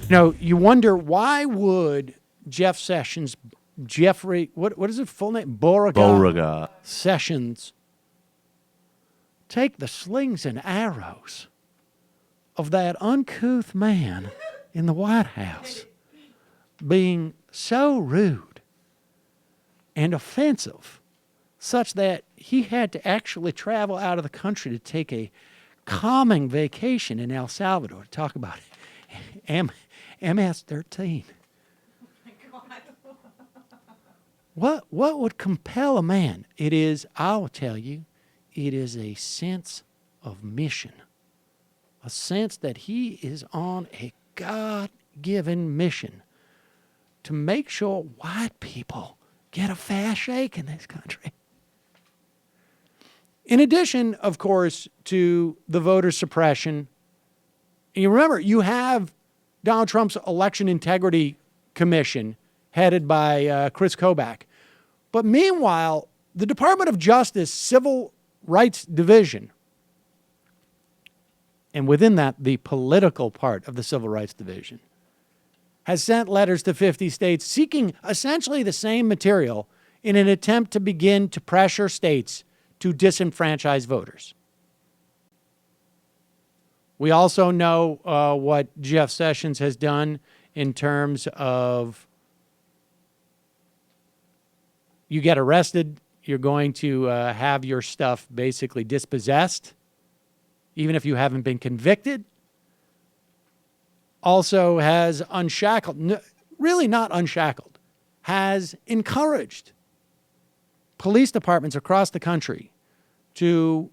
You wonder why would Jeffrey, what is his full name? Beauregard Sessions take the slings and arrows of that uncouth man in the White House being so rude and offensive such that he had to actually travel out of the country to take a calming vacation in El Salvador to talk about MS-13. What would compel a man? I'll tell you, it is a sense of mission. A sense that he is on a God-given mission to make sure white people get a fair shake in this country. In addition, of course, to the voter suppression, you remember, you have Donald Trump's Election Integrity Commission headed by Chris Kobach. But meanwhile, the Department of Justice Civil Rights Division, and within that, the political part of the Civil Rights Division, has sent letters to 50 states seeking essentially the same material in an attempt to begin to pressure states to disenfranchise voters. We also know what Jeff Sessions has done in terms of you get arrested, you're going to have your stuff basically dispossessed, even if you haven't been convicted. Also has unshackled, really not unshackled, has encouraged police departments across the country to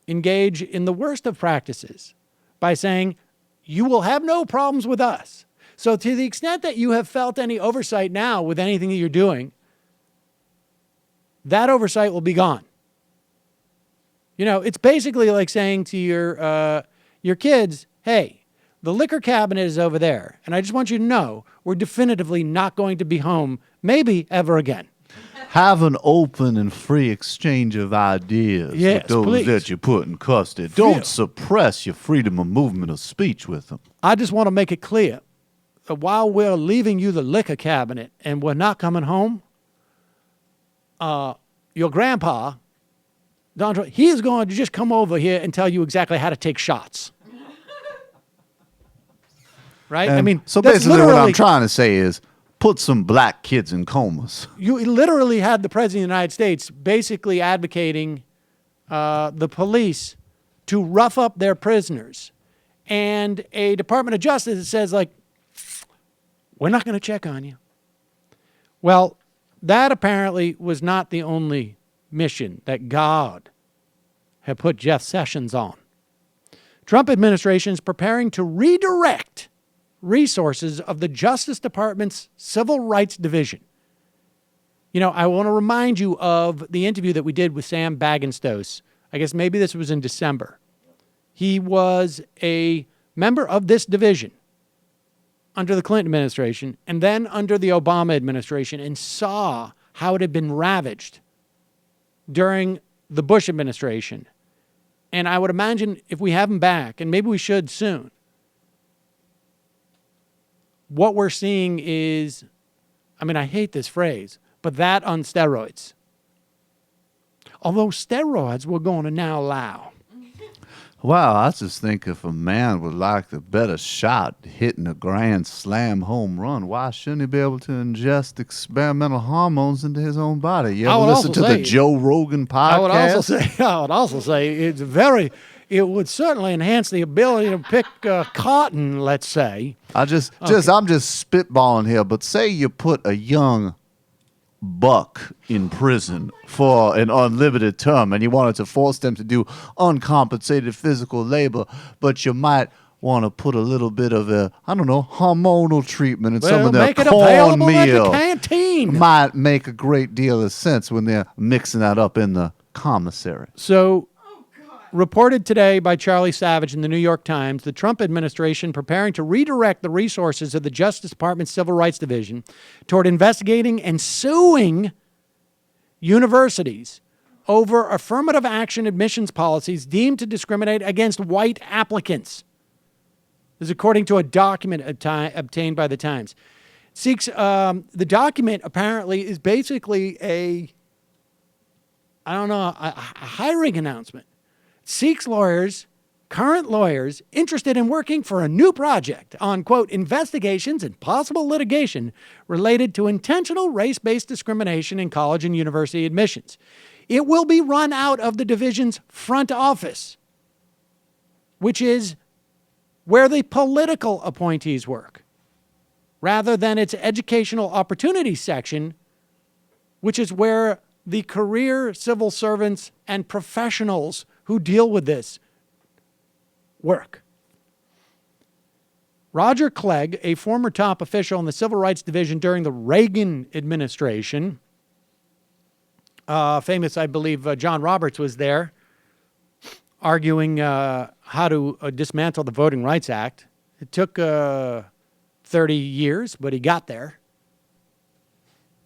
engage in the worst of practices by saying, you will have no problems with us. So to the extent that you have felt any oversight now with anything that you're doing, that oversight will be gone. It's basically like saying to your kids, hey, the liquor cabinet is over there, and I just want you to know we're definitively not going to be home, maybe ever again. Have an open and free exchange of ideas with those that you put in custody. Don't suppress your freedom of movement of speech with them. I just want to make it clear that while we're leaving you the liquor cabinet and we're not coming home, your grandpa, Donald Trump, he is going to just come over here and tell you exactly how to take shots. Right? And so basically what I'm trying to say is put some black kids in comas. You literally had the President of the United States basically advocating the police to rough up their prisoners. And a Department of Justice that says, we're not going to check on you. Well, that apparently was not the only mission that God had put Jeff Sessions on. Trump administration is preparing to redirect resources of the Justice Department's Civil Rights Division. I want to remind you of the interview that we did with Sam Bagenstos. I guess maybe this was in December. He was a member of this division under the Clinton administration and then under the Obama administration and saw how it had been ravaged during the Bush administration. And I would imagine if we have him back, and maybe we should soon, what we're seeing is, I hate this phrase, but that on steroids. Although steroids we're going to now allow. Wow, I just think if a man would like the better shot hitting a grand slam home run, why shouldn't he be able to ingest experimental hormones into his own body? You ever listen to the Joe Rogan podcast? I would also say it would certainly enhance the ability to pick cotton, let's say. I'm just spitballing here, but say you put a young buck in prison for an unlimited term and you wanted to force them to do uncompensated physical labor, but you might want to put a little bit of hormonal treatment in some of their cornmeal. At the canteen. Might make a great deal of sense when they're mixing that up in the commissary. So, reported today by Charlie Savage in the New York Times, the Trump administration preparing to redirect the resources of the Justice Department's Civil Rights Division toward investigating and suing universities over affirmative action admissions policies deemed to discriminate against white applicants. This is according to a document obtained by the Times. The document apparently is basically a hiring announcement. Seeks lawyers, current lawyers, interested in working for a new project on, quote, investigations and possible litigation related to intentional race-based discrimination in college and university admissions. It will be run out of the division's front office, which is where the political appointees work, rather than its educational opportunities section, which is where the career civil servants and professionals who deal with this work. Roger Clegg, a former top official in the Civil Rights Division during the Reagan administration, famous, I believe, John Roberts was there, arguing how to dismantle the Voting Rights Act. It took 30 years, but he got there.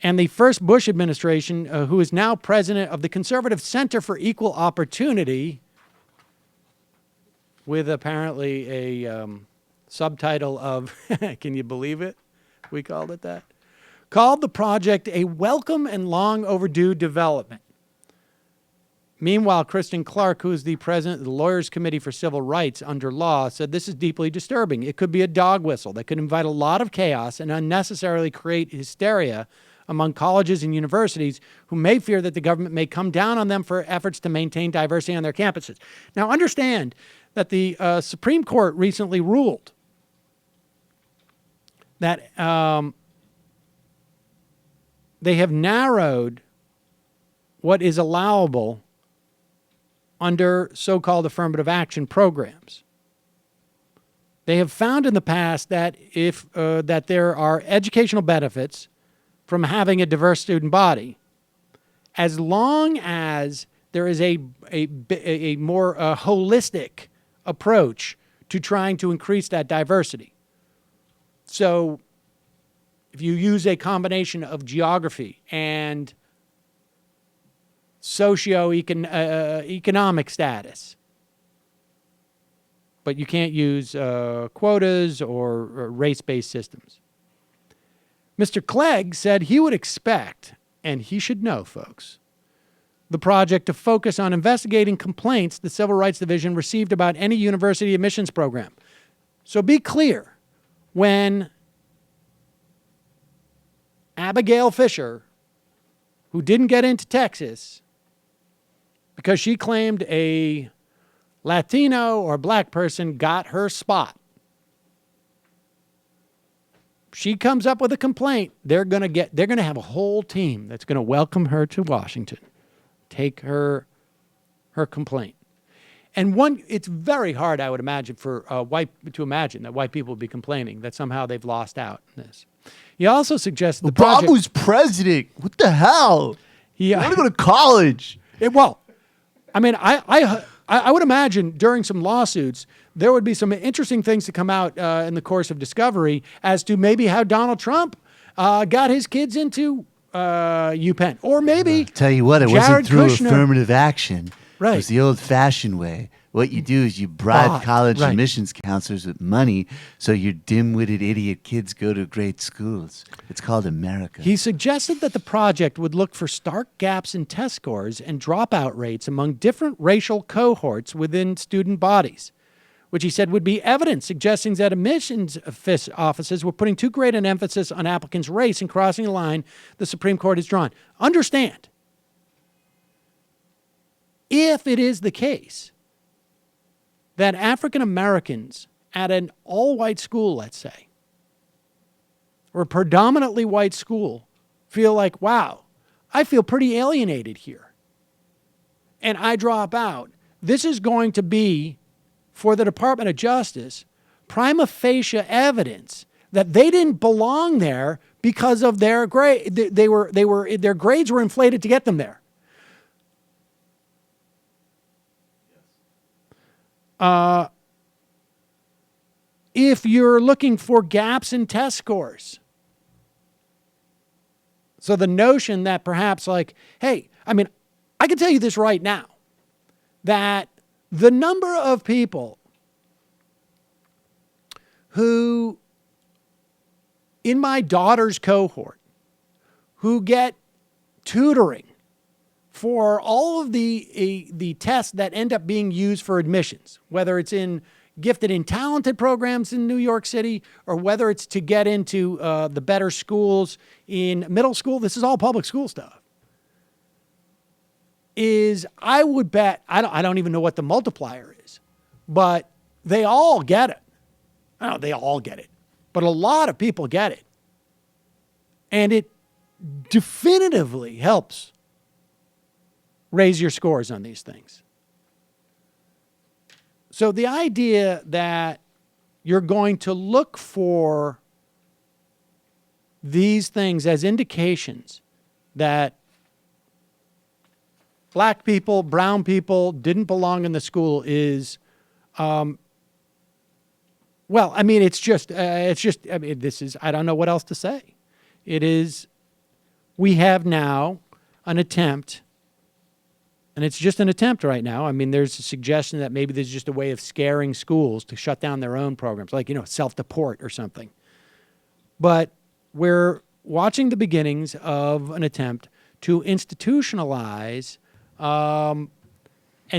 And the first Bush administration, who is now president of the Conservative Center for Equal Opportunity, with apparently a subtitle of, can you believe it? We called it that. Called the project a welcome and long overdue development. Meanwhile, Kristen Clark, who is the president of the Lawyers Committee for Civil Rights under law, said this is deeply disturbing. It could be a dog whistle that could invite a lot of chaos and unnecessarily create hysteria among colleges and universities who may fear that the government may come down on them for efforts to maintain diversity on their campuses. Now, understand that the Supreme Court recently ruled that they have narrowed what is allowable under so-called affirmative action programs. They have found in the past that that there are educational benefits from having a diverse student body, as long as there is a more holistic approach to trying to increase that diversity. So if you use a combination of geography and economic status, but you can't use quotas or race-based systems. Mr. Clegg said he would expect, and he should know, folks, the project to focus on investigating complaints the Civil Rights Division received about any university admissions program. So be clear, when Abigail Fisher, who didn't get into Texas because she claimed a Latino or black person got her spot, she comes up with a complaint, they're going to have a whole team that's going to welcome her to Washington, take her complaint. And it's very hard, I would imagine, for to imagine that white people would be complaining that somehow they've lost out in this. He also suggested the project... Bob was president. What the hell? Yeah. I want to go to college. I would imagine during some lawsuits, there would be some interesting things to come out in the course of discovery as to maybe how Donald Trump got his kids into UPenn. Or maybe Tell you what, it Jared wasn't through Kushner. affirmative action. Right. It was the old-fashioned way. What you do is you bribe college right. admissions counselors with money so your dim-witted idiot kids go to great schools. It's called America. He suggested that the project would look for stark gaps in test scores and dropout rates among different racial cohorts within student bodies, which he said would be evidence suggesting that admissions offices were putting too great an emphasis on applicants' race and crossing a line the Supreme Court has drawn. Understand, if it is the case that African Americans at an all-white school, let's say, or a predominantly white school, feel like, wow, I feel pretty alienated here, and I drop out, this is going to be, for the Department of Justice, prima facie evidence that they didn't belong there because of their grade. Their grades were inflated to get them there. If you're looking for gaps in test scores, so the notion that perhaps like, hey, I can tell you this right now, that the number of people who, in my daughter's cohort, who get tutoring for all of the tests that end up being used for admissions, whether it's in gifted and talented programs in New York City or whether it's to get into the better schools in middle school. This is all public school stuff. I would bet, I don't even know what the multiplier is, but they all get it. I don't know, they all get it, but a lot of people get it. And it definitively helps raise your scores on these things. So the idea that you're going to look for these things as indications that black people, brown people didn't belong in the school is, well, I mean, I mean, this is, I don't know what else to say. It is, we have now an attempt, and it's just an attempt right now. I mean, there's a suggestion that maybe there's just a way of scaring schools to shut down their own programs, like, self-deport or something. But we're watching the beginnings of an attempt to institutionalize and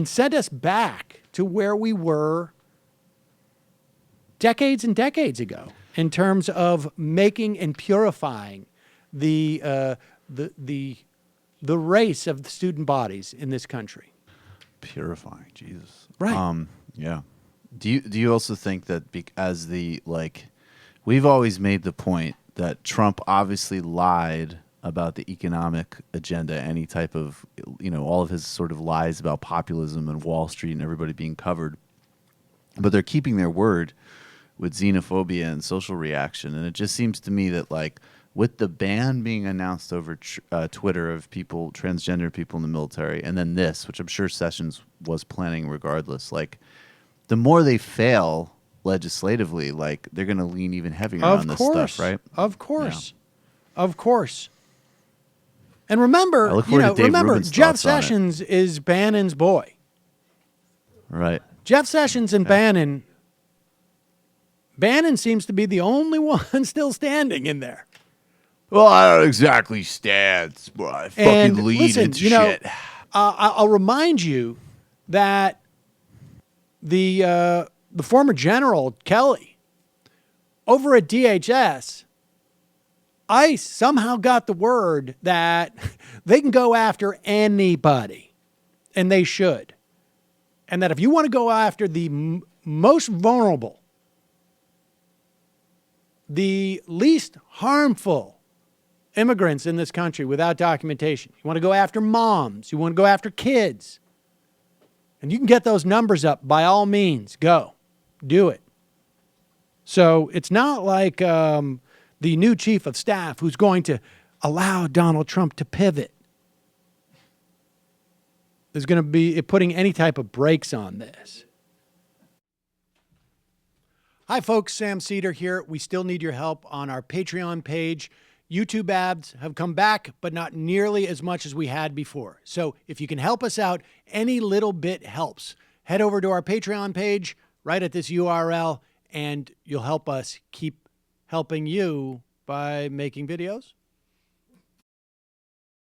send us back to where we were decades and decades ago in terms of making and purifying the race of the student bodies in this country. Purifying, Jesus. Right. Yeah. Do you also think that we've always made the point that Trump obviously lied about the economic agenda, any type of, all of his sort of lies about populism and Wall Street and everybody being covered, but they're keeping their word with xenophobia and social reaction. And it just seems to me that with the ban being announced over Twitter of transgender people in the military, and then this, which I'm sure Sessions was planning regardless, the more they fail legislatively, they're going to lean even heavier on this stuff, right? Of course. Yeah. Of course. And remember, Rubin's Jeff thoughts on it. Sessions is Bannon's boy. Right. Jeff Sessions and Bannon seems to be the only one still standing in there. Well, I don't exactly stand, but I fucking lead into shit. I'll remind you that the former general, Kelly, over at DHS, ICE somehow got the word that they can go after anybody, and they should. And that if you want to go after the most vulnerable, the least harmful immigrants in this country without documentation, you want to go after moms, you want to go after kids, and you can get those numbers up, by all means, go. Do it. So it's not like the new chief of staff who's going to allow Donald Trump to pivot. There's going to be putting any type of brakes on this. Hi, folks. Sam Seder here. We still need your help on our Patreon page. YouTube ads have come back, but not nearly as much as we had before. So if you can help us out, any little bit helps. Head over to our Patreon page right at this URL, and you'll help us keep helping you by making videos